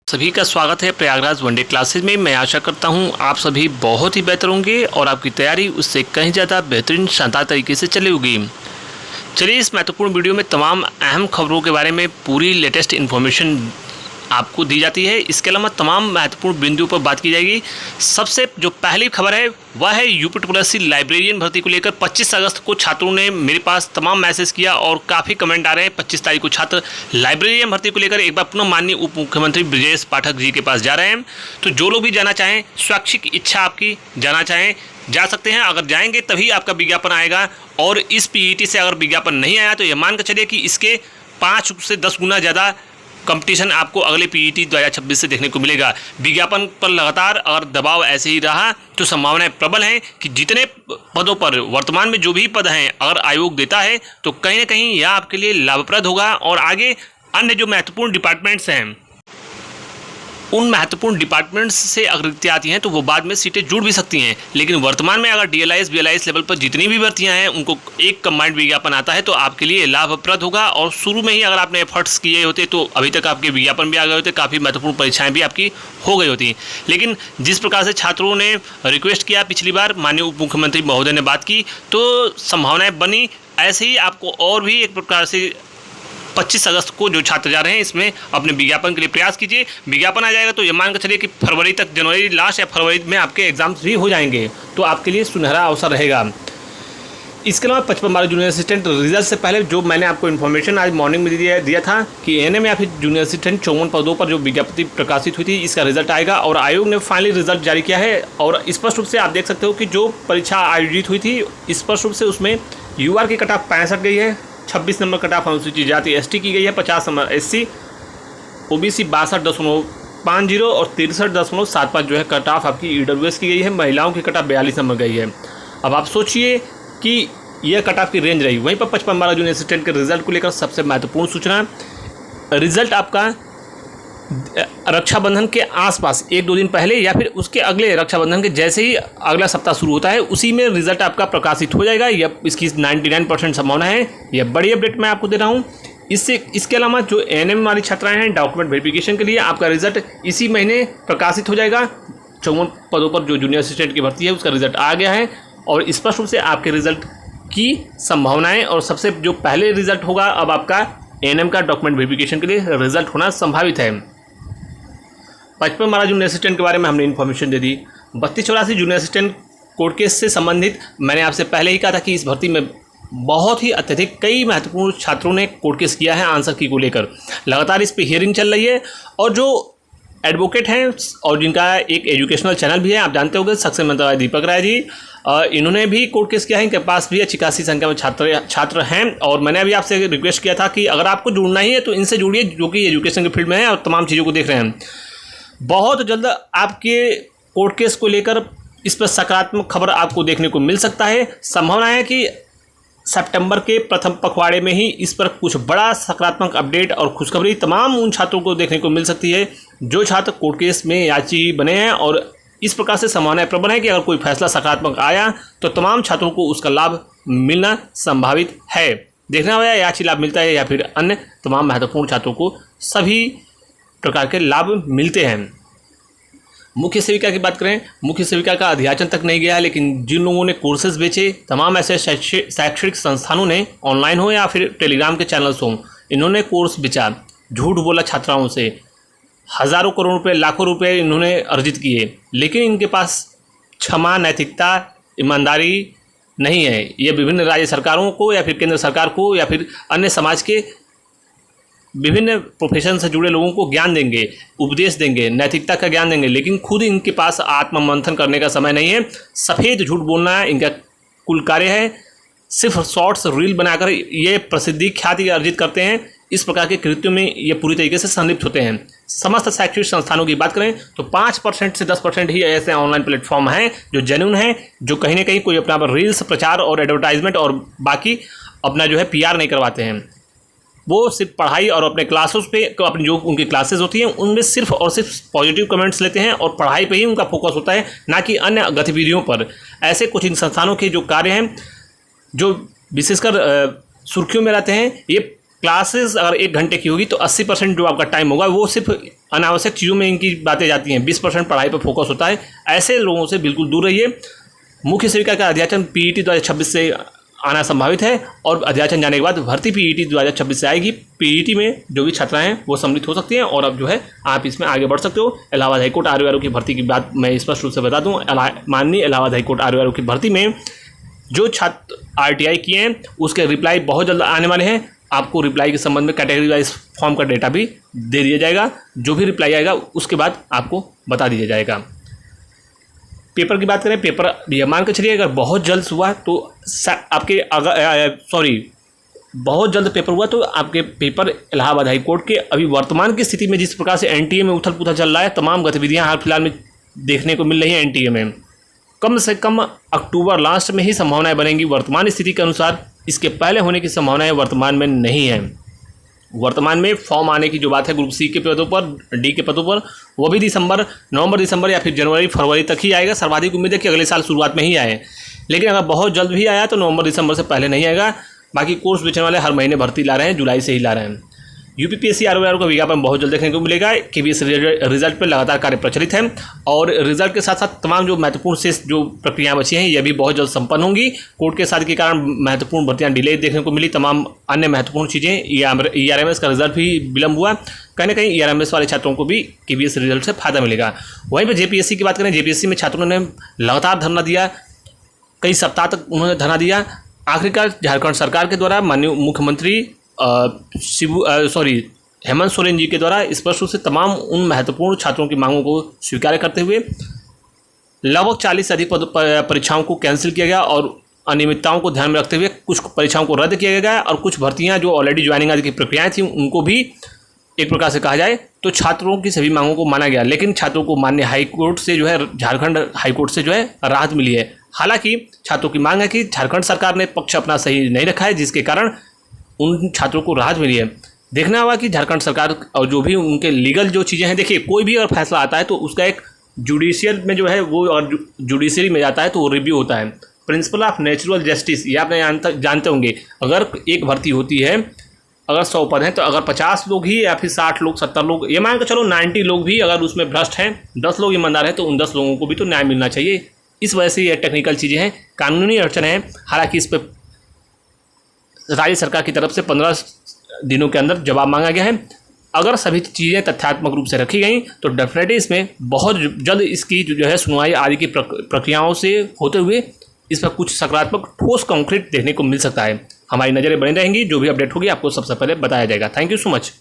सभी का स्वागत है प्रयागराज वनडे क्लासेज में। मैं आशा करता हूं आप सभी बहुत ही बेहतर होंगे और आपकी तैयारी उससे कहीं ज़्यादा बेहतरीन शानदार तरीके से चली होगी। चलिए इस महत्वपूर्ण वीडियो में तमाम अहम खबरों के बारे में पूरी लेटेस्ट इन्फॉर्मेशन आपको दी जाती है। इसके अलावा तमाम महत्वपूर्ण बिंदुओं पर बात की जाएगी। सबसे जो पहली खबर है वह है यूपी ट्रिपल लाइब्रेरियन भर्ती को लेकर 25 अगस्त को छात्रों ने मेरे पास तमाम मैसेज किया और काफ़ी कमेंट आ रहे हैं। 25 तारीख को छात्र लाइब्रेरियन भर्ती को लेकर एक बार पुनः माननीय उप मुख्यमंत्री ब्रजेश पाठक जी के पास जा रहे हैं। तो जो लोग भी जाना चाहें, स्वैच्छिक इच्छा आपकी जाना चाहें जा सकते हैं। अगर जाएंगे तभी आपका विज्ञापन आएगा और इस पीईटी से अगर विज्ञापन नहीं आया तो यह मान कर चलिए कि इसके 5 से 10 गुना ज़्यादा कंपटीशन आपको अगले पीईटी 2026 से देखने को मिलेगा। विज्ञापन पर लगातार अगर दबाव ऐसे ही रहा तो संभावनाएं प्रबल हैं कि जितने पदों पर वर्तमान में जो भी पद हैं अगर आयोग देता है तो कहीं ना कहीं यह आपके लिए लाभप्रद होगा और आगे अन्य जो महत्वपूर्ण डिपार्टमेंट्स हैं उन महत्वपूर्ण डिपार्टमेंट्स से अगर रिक्तियाँ आती हैं तो वो बाद में सीटें जुड़ भी सकती हैं। लेकिन वर्तमान में अगर डीएलआईएस बीएलआईएस लेवल पर जितनी भी भर्तियां हैं उनको एक कंबाइंड विज्ञापन आता है तो आपके लिए लाभप्रद होगा। और शुरू में ही अगर आपने एफर्ट्स किए होते तो अभी तक आपके विज्ञापन भी आ गए होते, काफ़ी महत्वपूर्ण परीक्षाएँ भी आपकी हो गई होती। लेकिन जिस प्रकार से छात्रों ने रिक्वेस्ट किया पिछली बार माननीय उप मुख्यमंत्री महोदय ने बात की तो संभावनाएँ बनी। ऐसे ही आपको और भी एक प्रकार से 25 अगस्त को जो छात्र जा रहे हैं इसमें अपने विज्ञापन के लिए प्रयास कीजिए। विज्ञापन आ जाएगा तो ये मान कर चलिए कि फरवरी तक, जनवरी लास्ट या फरवरी में आपके एग्जाम्स भी हो जाएंगे तो आपके लिए सुनहरा अवसर रहेगा। इसके अलावा 55 जूनियर असिस्टेंट रिजल्ट से पहले जो मैंने आपको इन्फॉर्मेशन आज मॉर्निंग में दिया था कि एएनएम या फिर जूनियर असिस्टेंट 54 पदों पर जो विज्ञप्ति प्रकाशित हुई थी इसका रिजल्ट आएगा और आयोग ने फाइनली रिजल्ट जारी किया है। और स्पष्ट रूप से आप देख सकते हो कि जो परीक्षा आयोजित हुई थी स्पष्ट रूप से उसमें यूआर की कट ऑफ 65 गई है, 26 नंबर कट ऑफ अनुसूचित जाति एसटी की गई है, 50 नंबर एससी, ओबीसी 62.50 और 63.75 जो है कट ऑफ आपकी ईडब्ल्यूएस की गई है। महिलाओं की कट ऑफ 42 नंबर गई है। अब आप सोचिए कि यह कट ऑफ की रेंज रही। वहीं पर 55 जूनियर असिस्टेंट के रिजल्ट को लेकर सबसे महत्वपूर्ण सूचना, रिजल्ट आपका रक्षाबंधन के आसपास 1-2 दिन पहले या फिर उसके अगले रक्षाबंधन के जैसे ही अगला सप्ताह शुरू होता है उसी में रिजल्ट आपका प्रकाशित हो जाएगा। यह इसकी 99% संभावना है। यह बड़ी अपडेट मैं आपको दे रहा हूँ। इसके अलावा जो एएनएम वाली छात्राएं हैं डॉक्यूमेंट वेरिफिकेशन के लिए आपका रिजल्ट इसी महीने प्रकाशित हो जाएगा। 54 पदों पर जो जूनियर असिस्टेंट की भर्ती है उसका रिजल्ट आ गया है और स्पष्ट रूप से आपके रिजल्ट की संभावनाएँ और सबसे जो पहले रिजल्ट होगा अब आपका एएनएम का डॉक्यूमेंट वेरिफिकेशन के लिए रिजल्ट होना संभावित है। 55 जूनियर असिस्टेंट के बारे में हमने इन्फॉर्मेशन दे दी। 3284 जूनियर असिस्टेंट कोर्ट केस से संबंधित मैंने आपसे पहले ही कहा था कि इस भर्ती में बहुत ही अत्यधिक कई महत्वपूर्ण छात्रों ने कोर्ट केस किया है आंसर की को लेकर। लगातार इस पे हियरिंग चल रही है और जो एडवोकेट हैं और जिनका एक एजुकेशनल चैनल भी है, आप जानते होंगे, सक्सेना मंत्रालय दीपक राय जी, इन्होंने भी कोर्ट केस किया है। इनके पास भी अच्छी खासी संख्या में छात्र हैं और मैंने अभी आपसे रिक्वेस्ट किया था कि अगर आपको जुड़ना ही है तो इनसे जुड़िए जो कि एजुकेशन के फील्ड में है और तमाम चीज़ों को देख रहे हैं। बहुत जल्द आपके कोर्ट केस को लेकर इस पर सकारात्मक खबर आपको देखने को मिल सकता है। संभावना है कि सितंबर के प्रथम पखवाड़े में ही इस पर कुछ बड़ा सकारात्मक अपडेट और खुशखबरी तमाम उन छात्रों को देखने को मिल सकती है जो छात्र कोर्ट केस में याची बने हैं। और इस प्रकार से संभावनाएं प्रबल है कि अगर कोई फैसला सकारात्मक आया तो तमाम छात्रों को उसका लाभ मिलना संभावित है। देखना होगा याची लाभ मिलता है या फिर अन्य तमाम महत्वपूर्ण छात्रों को सभी प्रकार के लाभ मिलते हैं। मुख्य सेविका की बात करें, मुख्य सेविका का अध्याचन तक नहीं गया है लेकिन जिन लोगों ने कोर्सेज बेचे, तमाम ऐसे शैक्षणिक संस्थानों ने ऑनलाइन हो या फिर टेलीग्राम के चैनल्स हों, इन्होंने कोर्स बेचा, झूठ बोला छात्राओं से, हज़ारों करोड़ रुपए, लाखों रुपए इन्होंने अर्जित किए, लेकिन इनके पास क्षमा, नैतिकता, ईमानदारी नहीं है। ये विभिन्न राज्य सरकारों को या फिर केंद्र सरकार को या फिर अन्य समाज के विभिन्न प्रोफेशन से जुड़े लोगों को ज्ञान देंगे, उपदेश देंगे, नैतिकता का ज्ञान देंगे, लेकिन खुद इनके पास आत्ममंथन करने का समय नहीं है। सफ़ेद झूठ बोलना इनका कुल कार्य है। सिर्फ शॉर्ट्स रील बनाकर ये प्रसिद्धि ख्याति अर्जित करते हैं। इस प्रकार के कृत्यों में ये पूरी तरीके से संलिप्त होते हैं। समस्त शैक्षणिक संस्थानों की बात करें तो 5% से 10% ही ऐसे ऑनलाइन प्लेटफॉर्म हैं जो जेन्युइन हैं, जो कहीं ना कहीं कोई अपना रील्स प्रचार और एडवर्टाइजमेंट और बाकी अपना जो है पीआर नहीं करवाते हैं। वो सिर्फ पढ़ाई और अपने क्लासेस पे, अपनी जो उनकी क्लासेस होती हैं उनमें सिर्फ और सिर्फ पॉजिटिव कमेंट्स लेते हैं और पढ़ाई पे ही उनका फोकस होता है, ना कि अन्य गतिविधियों पर। ऐसे कुछ इन संस्थानों के जो कार्य हैं जो विशेषकर सुर्खियों में रहते हैं, ये क्लासेस अगर 1 घंटे की होगी तो 80% जो आपका टाइम होगा वो सिर्फ अनावश्यक चीज़ों में इनकी बातें जाती हैं, 20% पढ़ाई पर फोकस होता है। ऐसे लोगों से बिल्कुल दूर रहिए। मुख्य सेविका का अध्याचन PET 2026 से आना संभावित है और अध्याचन जाने के बाद भर्ती PET 2026 से आएगी। PET में जो भी छात्रा हैं वो सम्मिलित हो सकती हैं और अब जो है आप इसमें आगे बढ़ सकते हो। इलाहाबाद हाईकोर्ट RO की भर्ती की बात मैं स्पष्ट रूप से बता दूँ। माननीय इलाहाबाद हाईकोर्ट RO की भर्ती में जो छात्र RTI किए हैं उसके रिप्लाई बहुत जल्द आने वाले हैं। आपको रिप्लाई के संबंध में कैटेगरी वाइज फॉर्म का डेटा भी दे दिया जाएगा। जो भी रिप्लाई आएगा उसके बाद आपको बता दिया जाएगा। पेपर की बात करें, पेपर यह मान के चलिए अगर बहुत जल्द हुआ तो आपके बहुत जल्द पेपर हुआ तो आपके पेपर इलाहाबाद हाई कोर्ट के अभी वर्तमान की स्थिति में जिस प्रकार से NTA में उथल पुथल चल रहा है, तमाम गतिविधियां हाल फिलहाल में देखने को मिल रही हैं NTA में, कम से कम अक्टूबर लास्ट में ही संभावनाएं बनेंगी। वर्तमान स्थिति के अनुसार इसके पहले होने की संभावनाएं वर्तमान में नहीं है। वर्तमान में फॉर्म आने की जो बात है ग्रुप C के पदों पर, D के पदों पर, वो भी नवंबर दिसंबर या फिर जनवरी फरवरी तक ही आएगा। सर्वाधिक उम्मीद है कि अगले साल शुरुआत में ही आए, लेकिन अगर बहुत जल्द भी आया तो नवंबर दिसंबर से पहले नहीं आएगा। बाकी कोर्स बेचने वाले हर महीने भर्ती ला रहे हैं, जुलाई से ही ला रहे हैं। UPPSC RO का विज्ञापन बहुत जल्द देखने को मिलेगा। KBS रिजल्ट पर लगातार कार्य प्रचलित है और रिजल्ट के साथ साथ तमाम जो महत्वपूर्ण शेष जो प्रक्रियाएं बची हैं यह भी बहुत जल्द संपन्न होंगी। कोर्ट के साथ के कारण महत्वपूर्ण भर्तियां डिले देखने को मिली। तमाम अन्य महत्वपूर्ण चीज़ें, ERMS का रिजल्ट भी विलंब हुआ। कहीं ना कहीं ERMS वाले छात्रों को भी KBS रिजल्ट से फायदा मिलेगा। वहीं पर JPSC की बात करें, JPSC में छात्रों ने लगातार धरना दिया, कई सप्ताह तक उन्होंने धरना दिया। आखिरकार झारखंड सरकार के द्वारा माननीय मुख्यमंत्री हेमंत सोरेन जी के द्वारा स्पष्ट रूप से तमाम उन महत्वपूर्ण छात्रों की मांगों को स्वीकार करते हुए लगभग 40 से अधिक परीक्षाओं को कैंसिल किया गया और अनियमितताओं को ध्यान में रखते हुए कुछ परीक्षाओं को रद्द किया गया और कुछ भर्तियां जो ऑलरेडी ज्वाइनिंग आदि की प्रक्रियाएं थी उनको भी एक प्रकार से कहा जाए तो छात्रों की सभी मांगों को माना गया। लेकिन छात्रों को माननीय हाईकोर्ट से जो है, झारखंड हाईकोर्ट से जो है राहत मिली है। हालांकि छात्रों की मांग है कि झारखंड सरकार ने पक्ष अपना सही नहीं रखा है, जिसके कारण उन छात्रों को राहत मिली है। देखना होगा कि झारखंड सरकार और जो भी उनके लीगल जो चीज़ें हैं, देखिए कोई भी अगर फैसला आता है तो उसका एक जुडिशियल में जो है वो और जुडिशरी में जाता है तो वो रिव्यू होता है। प्रिंसिपल ऑफ नेचुरल जस्टिस ये आप जानते होंगे। अगर एक भर्ती होती है, अगर 100 पद हैं तो अगर 50 लोग ही या फिर 60 लोग 70 लोग, ये मान के चलो 90 लोग भी अगर उसमें भ्रष्ट हैं, 10 लोग ईमानदार हैं तो उन 10 लोगों को भी तो न्याय मिलना चाहिए। इस वजह से ये टेक्निकल चीज़ें हैं, कानूनी अड़चन है। हालांकि इस पर राज्य सरकार की तरफ से 15 दिनों के अंदर जवाब मांगा गया है। अगर सभी चीज़ें तथ्यात्मक रूप से रखी गई तो डेफिनेटली इसमें बहुत जल्द इसकी जो है सुनवाई आदि की प्रक्रियाओं से होते हुए इस पर कुछ सकारात्मक ठोस कंक्रीट देखने को मिल सकता है। हमारी नज़रें बनी रहेंगी, जो भी अपडेट होगी आपको सबसे पहले बताया जाएगा। Thank you so much.